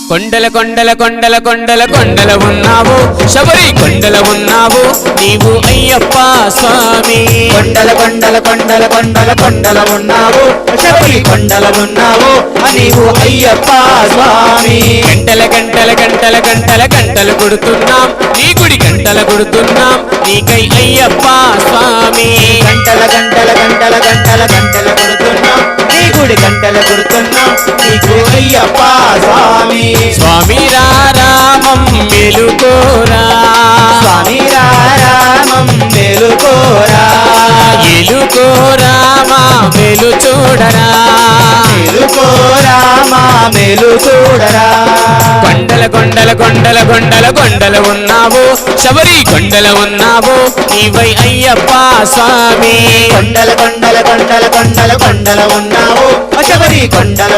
కొండల కొండల కొండల కొండల కొండల ఉన్నావు శబరి కొండల ఉన్నావు నీవు అయ్యప్ప స్వామి కొండల కొండల కొండల కొండల కొండల ఉన్నావు శబరి కొండల ఉన్నావు నీవు అయ్యప్ప స్వామి గంటల గంటల గంటల గంటల గంటలు కొడుతున్నాం నీ గుడి గంటల కొడుతున్నాం నీకై అయ్యప్ప స్వామి గంటల గంటల గంటల గంటల గంటల కొడుతున్నాం నీ గుడి గంటల కొడుతున్నాం నీకు అయ్యప్ప స్వామి స్వామి రామం మెలుకోరా స్వామి రామం మెలుకోరా ఎలుకోరా మా మెలు చూడరా మెలుకోరా మా మెలు చూడరా కొండల కొండల కొండల కొండల కొండల ఉన్నావు శబరి కొండల ఉన్నావు నీవై అయ్యప్ప స్వామి కొండల కొండల కొండల కొండల కొండల ఉన్నావు శబరి కొండల